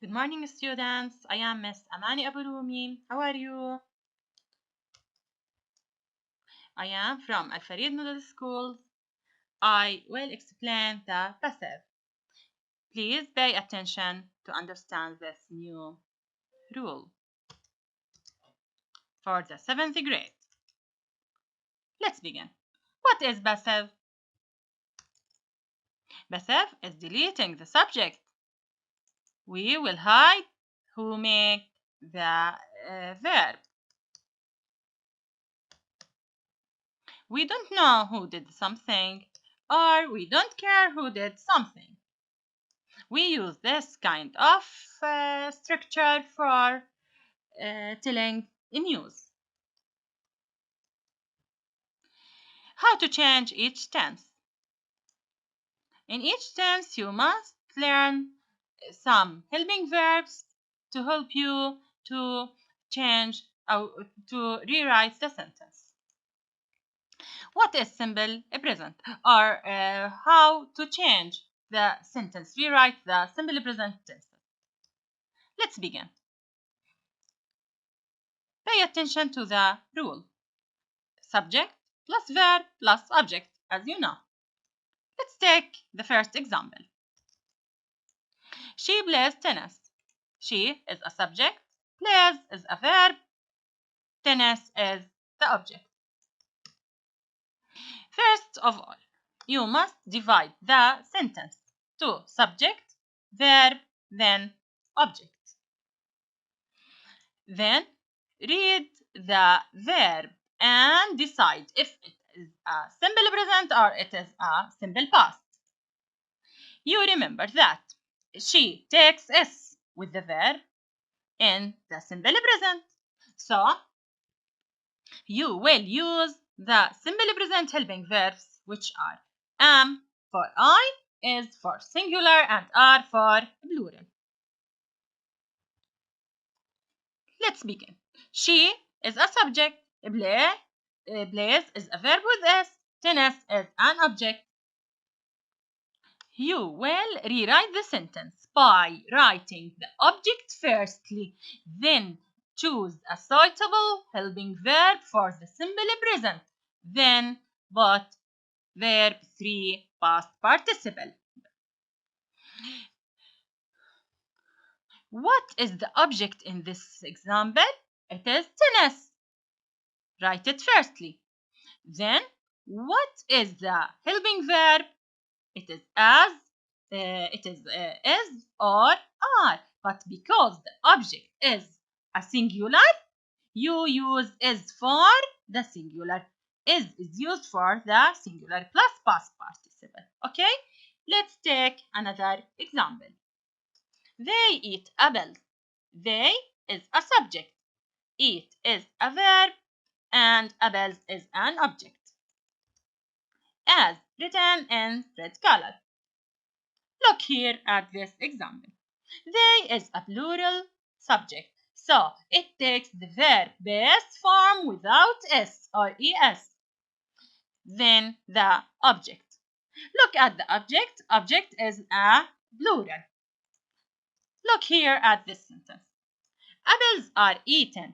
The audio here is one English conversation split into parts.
Good morning, students. I am Miss Amany Abu-Romi. How are you? I am from Al Farid Middle School. I will explain the passive. Please pay attention to understand this new rule for the 7th grade. Let's begin. What is passive? Passive is deleting the subject. We will hide who make the verb. We don't know who did something, or we don't care who did something. We use this kind of structure for telling news. How to change each tense? In each tense, you must learn some helping verbs to help you to change or to rewrite the sentence. What is simple present, or how to change the sentence, rewrite the simple present tense. Let's begin. Pay attention to the rule. Subject plus verb plus object, as you know. Let's take the first example. She plays tennis. She is a subject, plays is a verb, tennis is the object. First of all, you must divide the sentence to subject, verb, then object. Then read the verb and decide if it is a simple present or it is a simple past. You remember that she takes S with the verb in the simple present. So you will use the simple present helping verbs, which are am for I, is for singular, and are for plural. Let's begin. She is a subject, plays is a verb with S, tennis is an object. You will rewrite the sentence by writing the object firstly, then choose a suitable helping verb for the simple present, then put verb 3 past participle. What is the object in this example? It is tennis. Write it firstly. Then, what is the helping verb? It is as, is or are. But because the object is a singular, you use is for the singular. Is used for the singular plus past participle. Okay? Let's take another example. They eat apples. They is a subject. Eat is a verb and apples is an object. As written in red color. Look here at this example. They is a plural subject, so it takes the verb base form without s or es. Then the object. Look at the object. Object is a plural. Look here at this sentence. Apples are eaten.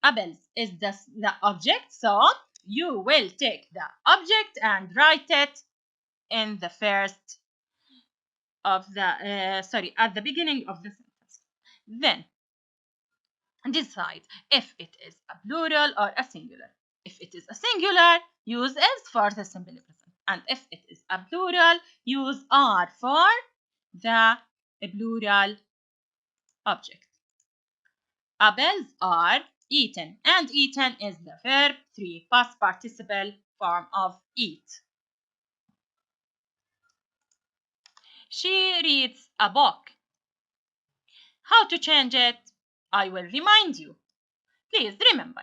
Apples is the object, so you will take the object and write it in the first of the at the beginning of the sentence. Then decide if it is a plural or a singular. If it is a singular, use is for the simple present, and if it is a plural, use are for the plural object. Apples are eaten, and eaten is the verb 3 past participle form of eat. She reads a book. How to change it? I will remind you. Please remember,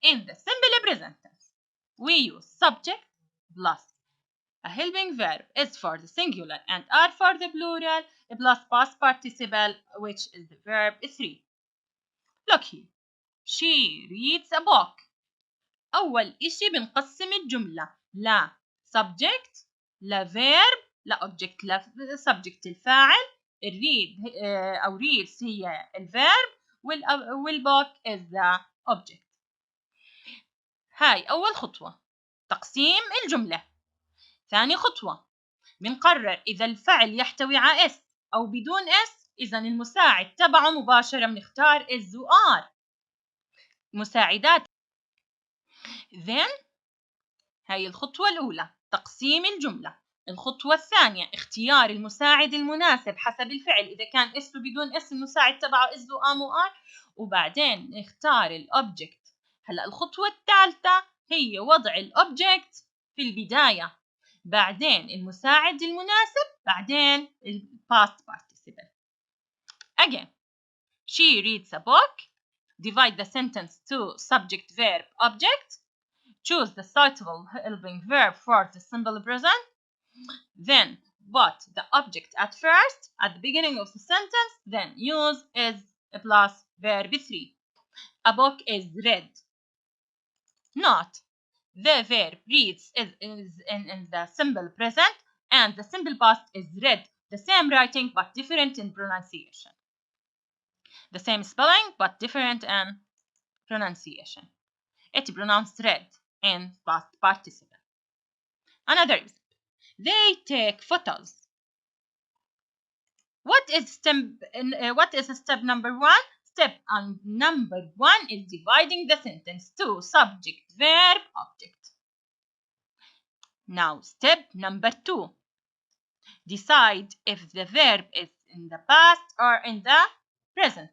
in the simple present tense, we use subject plus a helping verb is for the singular and are for the plural plus past participle, which is the verb 3. Look here. She reads a book. أول إشي بنقسم الجملة لا subject لا verb لا object لا subject الفاعل الريد أو reads هي الverb والbook is the object. هاي أول خطوة تقسيم الجملة. ثاني خطوة بنقرر إذا الفعل يحتوي على S أو بدون S. إذا المساعد تبعه مباشرة بنختار is و are مساعدات. then هاي الخطوة الأولى تقسيم الجملة. الخطوة الثانية اختيار المساعد المناسب حسب الفعل. إذا كان اس وبدون اس المساعد تبعه is و am و are. وبعدين نختار الأوبجكت. هلأ الخطوة الثالثة هي وضع الأوبجكت في البداية، بعدين المساعد المناسب، بعدين ال past participle. Again, she reads a book. Divide the sentence to subject, verb, object. Choose the suitable helping verb for the simple present. Then put the object at first, at the beginning of the sentence. Then use is plus verb 3. A book is read. Note: the verb reads is in the simple present and the simple past is read. The same writing but different in pronunciation. The same spelling but different in pronunciation. It pronounced read in past participle. Another example. They take photos. What is step number 1? Step number 1 is dividing the sentence to subject, verb, object. Now step number 2. Decide if the verb is in the past or in the present.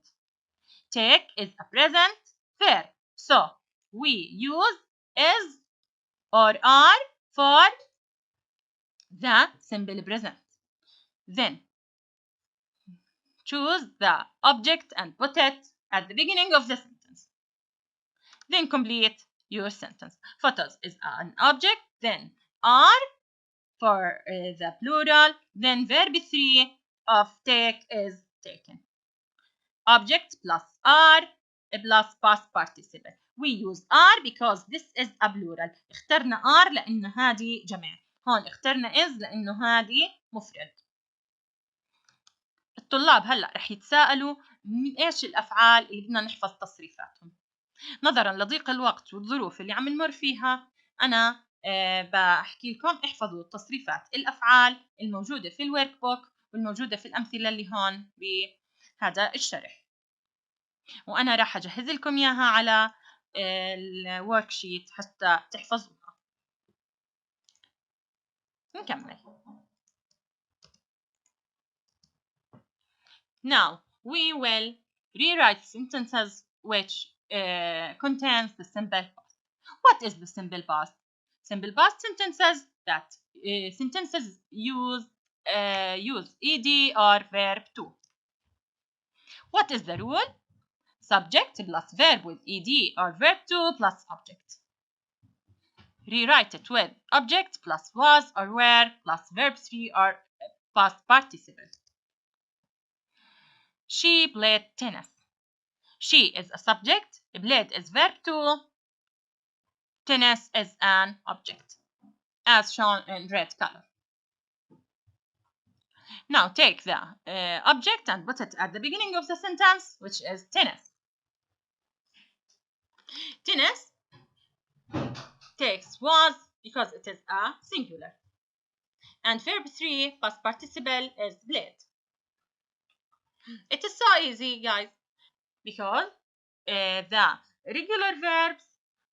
Take is a present verb, so we use is or are for the simple present. Then choose the object and put it at the beginning of the sentence. Then complete your sentence. Photos is an object, then are for the plural, then verb 3 of take is taken. Object plus are plus past participle. We use are because this is a plural. اخترنا are لأنه هذه جمع. هون اخترنا is لأنه هذه مفرد. الطلاب هلأ رح يتساءلوا إيش الأفعال اللي بدنا نحفظ تصريفاتهم. نظرا لضيق الوقت والظروف اللي عم نمر فيها أنا بحكي لكم احفظوا تصريفات الأفعال الموجودة في الورك بوك والموجودة في الأمثلة اللي هون بهذا الشرح. وأنا راح أجهز لكم إياها على الورك شيت حتى تحفظوها. نكمل. Now we will rewrite sentences which contains the simple past. What is the simple past? Simple past sentences that sentences use ed or verb to. What is the rule? Subject plus verb with ed or verb to plus object. Rewrite it with object plus was or were plus verb 3 or past participle. She played tennis. She is a subject, played is verb 2, tennis is an object, as shown in red color. Now take the object and put it at the beginning of the sentence, which is tennis. Tennis takes was because it is a singular. And verb 3 past participle is played. It is so easy, guys, because the regular verbs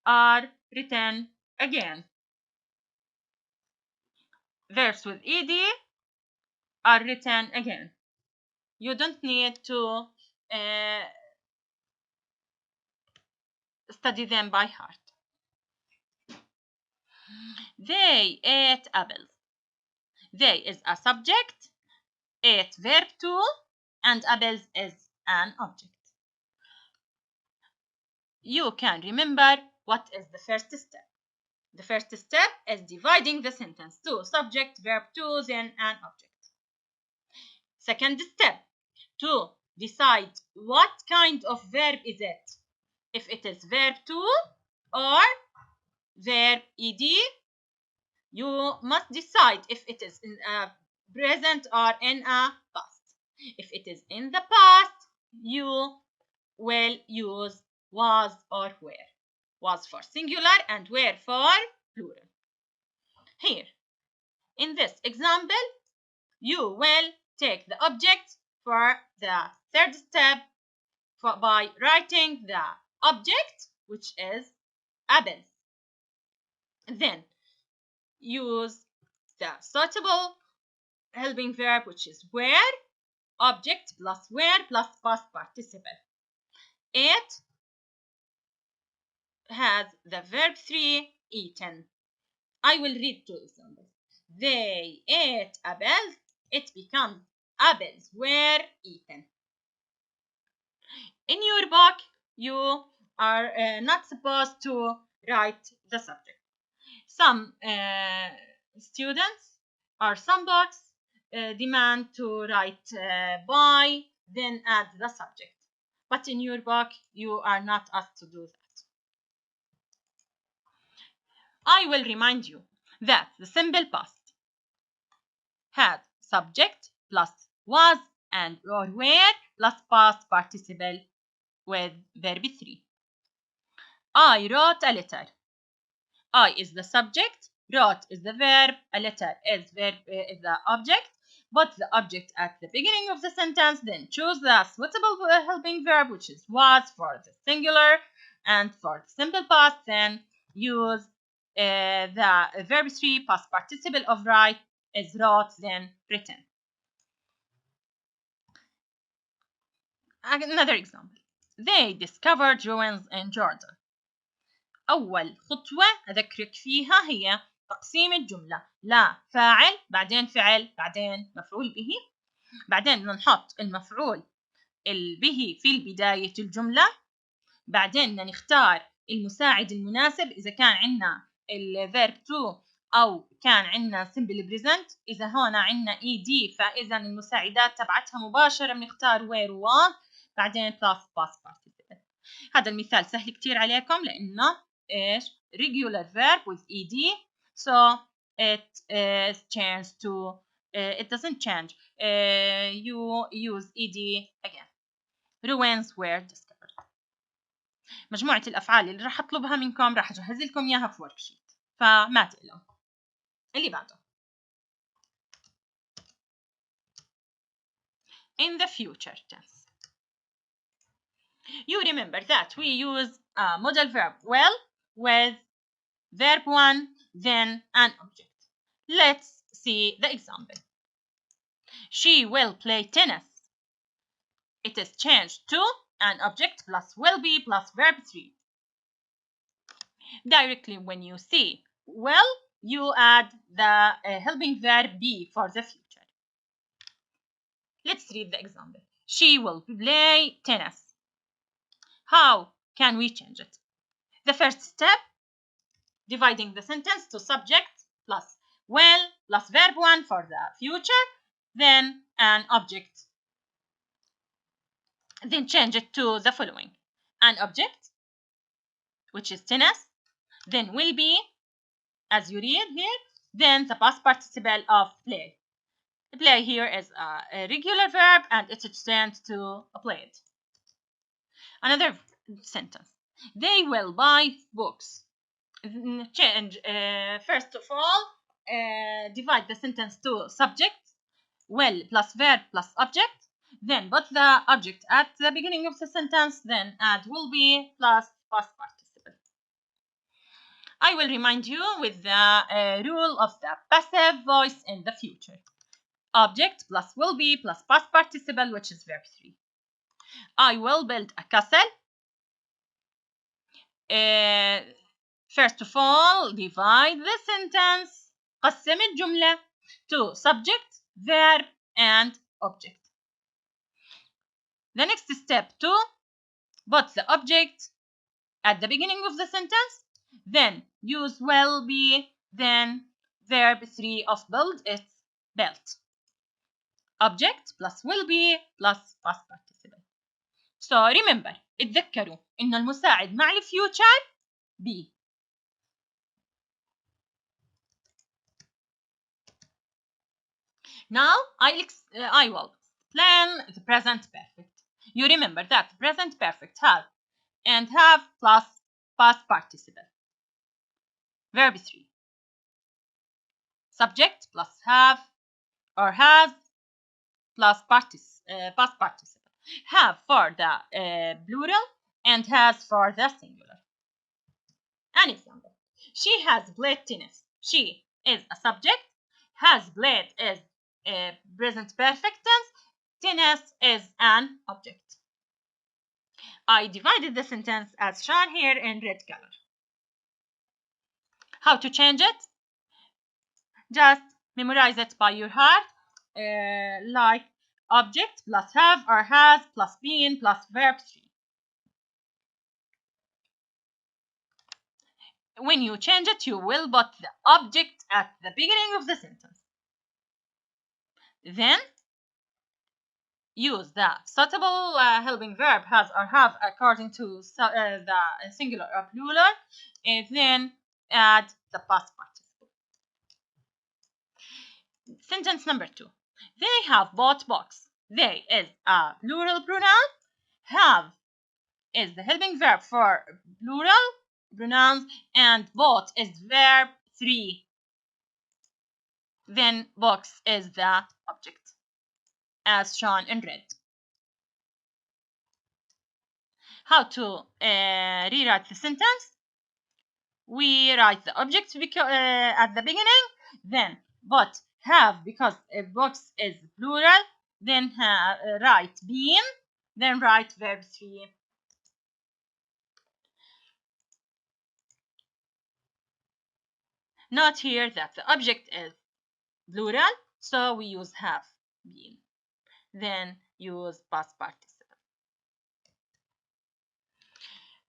are written again. Verbs with ed are written again. You don't need to study them by heart. They ate apples. They is a subject, ate verb 2, and apples is an object. You can remember what is the first step. The first step is dividing the sentence to subject, verb 2, then an object. Second step, to decide what kind of verb is it. If it is verb 2 or verb ed, you must decide if it is in a present or in a past. If it is in the past, you will use was or were. Was for singular and were for plural. Here, in this example, you will take the object for the third step by writing the object, which is apples. Then use the suitable helping verb, which is were, object plus were plus past participle. It has the verb 3, eaten. I will read two examples. They ate apples. It becomes apples were eaten. In your book, you are not supposed to write the subject. Some students or some books demand to write by, then add the subject. But in your book, you are not asked to do that. I will remind you that the simple past had subject plus was and or were plus past participle with verb 3. I wrote a letter. I is the subject, wrote is the verb, a letter is the object. Put the object at the beginning of the sentence, then choose the suitable helping verb, which is was for the singular, and for the simple past, then use the verb 3 past participle of write is wrote, then written. Another example. They discovered ruins in Jordan. أول خطوة أذكرك فيها هي تقسيم الجملة. لا فاعل بعدين فعل بعدين مفعول به. بعدين نحط المفعول به في بداية الجملة. بعدين نختار المساعد المناسب إذا كان عندنا الverb to أو كان عندنا simple present. إذا هون عندنا ed فإذا المساعدات تبعتها مباشرة بنختار were was بعدين plus past participle. هذا المثال سهل كتير عليكم لأنه إيش regular verb with ed, so it is changed to it doesn't change. You use ed again. Ruins were discovered. مجموعة الأفعال اللي راح أطلبها منكم راح أجهز لكم إياها في worksheet، فما تقلقوا. اللي بعده. In the future tense. You remember that we use a modal verb will with verb 1, then an object. Let's see the example. She will play tennis. It is changed to an object plus will be plus verb 3. Directly when you see will, you add the helping verb be for the future. Let's read the example. She will play tennis. How can we change it? The first step, dividing the sentence to subject plus will plus verb 1 for the future, then an object. Then change it to the following. An object, which is tennis, then will be, as you read here, then the past participle of play. Play here is a regular verb and it extends to played. Another sentence. They will buy books. Change, first of all, divide the sentence to subject, will plus verb plus object, then put the object at the beginning of the sentence, then add will be plus past participle. I will remind you with the rule of the passive voice in the future. Object plus will be plus past participle, which is verb 3. I will build a castle. First of all, divide the sentence. قسم الجملة to subject, verb, and object. The next step 2, put the object at the beginning of the sentence, then use will be, then verb 3 of build, it's built. Object plus will be plus past participle. So remember, اتذكروا إن المساعد مع الفيوتشر be. Now I will explain the present perfect. You remember that present perfect has and have plus past participle. Verb 3. Subject plus have or has plus past participle. Have for the plural and has for the singular. An example. She has played tennis. She is a subject. Has played is a present perfect tense. Tennis is an object. I divided the sentence as shown here in red color. How to change it? Just memorize it by your heart, like object plus have or has plus been plus verb 3. When you change it, you will put the object at the beginning of the sentence. Then use the suitable helping verb has or have according to the singular or plural, and then add the past participle. Sentence number 2. They have bought books. They is a plural pronoun. Have is the helping verb for plural pronouns, and bought is verb 3. Then books is the object, as shown in red. How to rewrite the sentence? We write the object at the beginning, then but have because books is plural, then write been, then write verb 3. Note here that the object is plural, so we use have been. Then use past participle.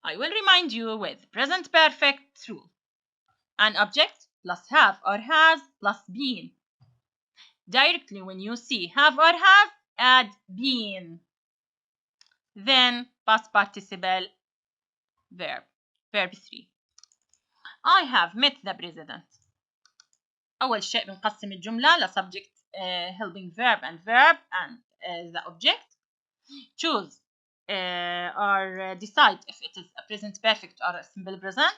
I will remind you with present perfect rule. An object plus have or has plus been. Directly when you see have or has, add been. Then past participle verb 3. I have met the president. أول شيء بنقسم الجملة ل subject, helping verb and the object. Choose or decide if it is a present perfect or a simple present.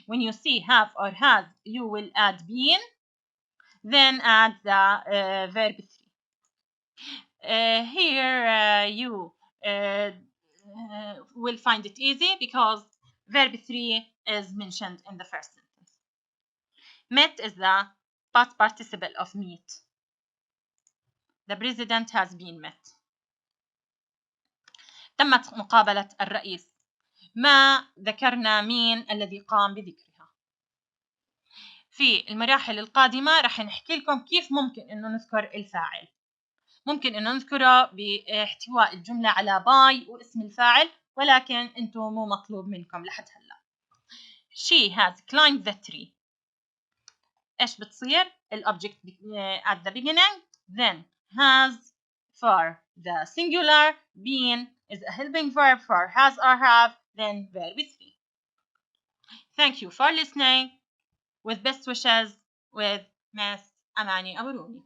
When you see have or has, you will add been, then add the verb 3. Here you will find it easy because verb 3 is mentioned in the first sentence. Met is the past participle of meet. The president has been met. تمت مقابلة الرئيس. ما ذكرنا مين الذي قام بذكرها. في المراحل القادمة رح نحكي لكم كيف ممكن إنه نذكر الفاعل. ممكن إنه نذكره باحتواء الجملة على باي واسم الفاعل، ولكن أنتم مو مطلوب منكم لحد هلا. She has climbed the tree. إيش بتصير؟ الأوبجكت at the beginning, then has for the singular, been is a helping verb for has or have, then verb 3. Thank you for listening. With best wishes, with Miss Amany Abu-Romi.